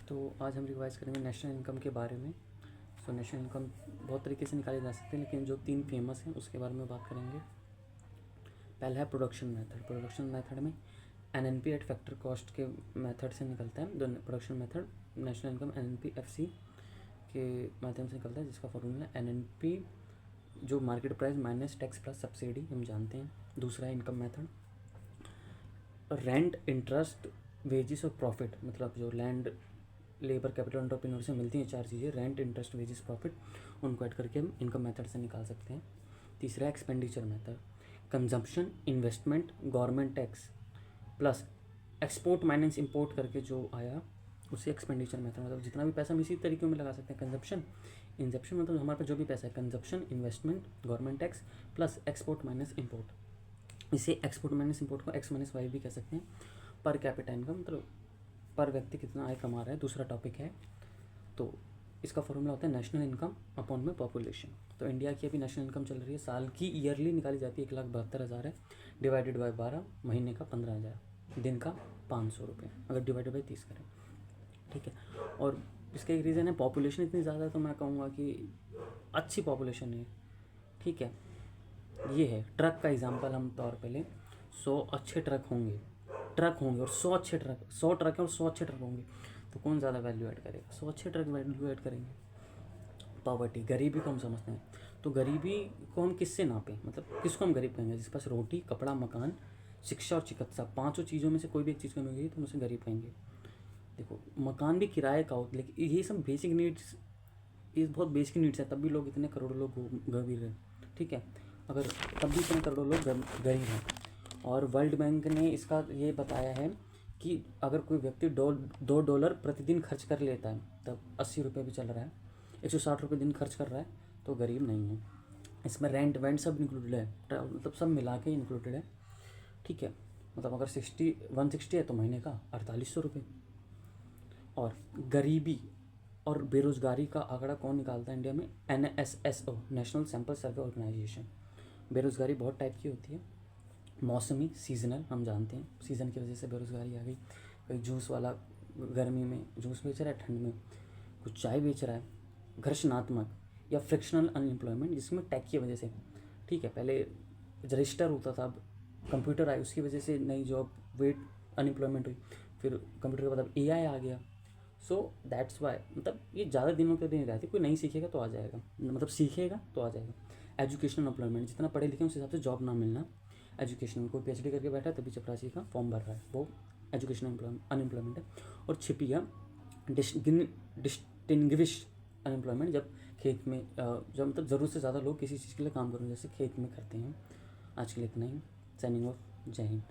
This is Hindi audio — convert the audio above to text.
तो आज हम रिवाइज करेंगे नेशनल इनकम के बारे में। सो नेशनल इनकम बहुत तरीके से निकाले जा सकते हैं, लेकिन जो 3 फेमस हैं उसके बारे में बात करेंगे। पहला है प्रोडक्शन मेथड। प्रोडक्शन मेथड में एनएनपी एट फैक्टर कॉस्ट के मेथड से निकलता है। Production method national income NNP FC के माध्यम से निकलता है, जिसका फॉर्मूला एनएनपी जो market price minus tax plus subsidy, हम जानते हैं। दूसरा है income method rent, interest, wages और प्रॉफिट, मतलब जो लैंड, लेबर, कैपिटल, एंटरप्रेन्योर से मिलती हैं 4 चीज़ें, रेंट, इंटरेस्ट, वेजिस, प्रॉफिट, उनको ऐड करके हम इनकम मेथड से निकाल सकते हैं। तीसरा expenditure method consumption, investment, government tax plus export minus import करके जो आया उसे एक्सपेंडिचर मेथड, मतलब जितना भी पैसा हम इसी तरीके में लगा सकते हैं। कंजप्शन, इंजेप्शन मतलब हमारे पास जो भी पैसा है, consumption, investment, government tax plus export minus import. इसे एक्सपोर्ट माइनस इंपोर्ट को एक्स माइनस वाई भी कह सकते हैं। पर कैपिटा इनकम मतलब पर व्यक्ति कितना आय कमा रहा है, दूसरा टॉपिक है। तो इसका फॉर्मूला होता है नेशनल इनकम अपॉन में पॉपुलेशन। तो इंडिया की अभी नेशनल इनकम चल रही है, साल की ईयरली निकाली जाती है 1,72,000 है, डिवाइडेड बाय 12, महीने का 15,000, दिन का 500 रुपये, अगर डिवाइडेड बाई 30 करें, ठीक है। और इसका एक रीज़न है पॉपुलेशन इतनी ज़्यादा है, तो मैं कहूँगा कि अच्छी पॉपुलेशन है, ठीक है। ये है ट्रक का एग्जांपल हम तौर पे लें, 100 अच्छे ट्रक होंगे और 100 अच्छे ट्रक, 100 ट्रक हैं और 100 अच्छे ट्रक होंगे, तो कौन ज़्यादा वैल्यू ऐड करेगा? 100 अच्छे ट्रक वैल्यू ऐड करेंगे। पॉवर्टी, गरीबी को हम समझते हैं, तो गरीबी को हम किससे नापें, मतलब किसको हम गरीब कहेंगे? जिसके पास रोटी, कपड़ा, मकान, शिक्षा और चिकित्सा, 5 चीज़ों में से कोई भी एक चीज़ कमी होगी तो हम उसे गरीब कहेंगे। देखो, मकान भी किराए का हो, लेकिन ये सब बेसिक नीड्स, ये बहुत बेसिक नीड्स है, तब भी लोग इतने करोड़ों लोग गरीब हैं, ठीक है। अगर तब भी इतने करोड़ों लोग गरीब हैं। और वर्ल्ड बैंक ने इसका ये बताया है कि अगर कोई व्यक्ति $2 प्रतिदिन खर्च कर लेता है, तब 80 रुपये भी चल रहा है, 160 रुपये दिन खर्च कर रहा है, तो गरीब नहीं है। इसमें रेंट वेंट सब इंक्लूडेड है, मतलब सब मिला के इंक्लूडेड है, ठीक है। मतलब अगर 160 है तो महीने का 4800 रुपये। और गरीबी और बेरोज़गारी का आंकड़ा कौन निकालता है इंडिया में? NSSO, नेशनल सैम्पल सर्वे ऑर्गेनाइजेशन। बेरोज़गारी बहुत टाइप की होती है, मौसमी, सीजनल, हम जानते हैं सीज़न की वजह से बेरोज़गारी आ गई। कोई जूस वाला गर्मी में जूस बेच रहा है, ठंड में कुछ चाय बेच रहा है। घर्षणात्मक या फ्रिक्शनल अनएम्प्लॉयमेंट, जिसमें टैग की वजह से, ठीक है, पहले रजिस्टर होता था, अब कंप्यूटर आए, उसकी वजह से नई जॉब, वेट, अनएम्प्लॉयमेंट हुई। फिर कंप्यूटर के बाद अब AI आ गया। सो दैट्स वाई, मतलब ये ज़्यादा दिनों के नहीं रहती, कोई नहीं सीखेगा तो आ जाएगा, मतलब सीखेगा तो आ जाएगा। एजुकेशनल एम्प्लॉयमेंट, जितना पढ़े लिखे उस हिसाब से जॉब ना मिलना। एजुकेशनल, कोई PhD करके बैठा है तभी चपरासी का फॉर्म भर रहा है, वो एजुकेशनल अनएम्प्लॉयमेंट है। और छिपिया, डिस्टिंग्विश अनएम्प्लॉयमेंट, जब खेत में जब मतलब ज़रूरत से ज़्यादा लोग किसी चीज़ के लिए काम करें, जैसे खेत में करते हैं। आज के लिए इतना ही। Signing off. जय हिंद।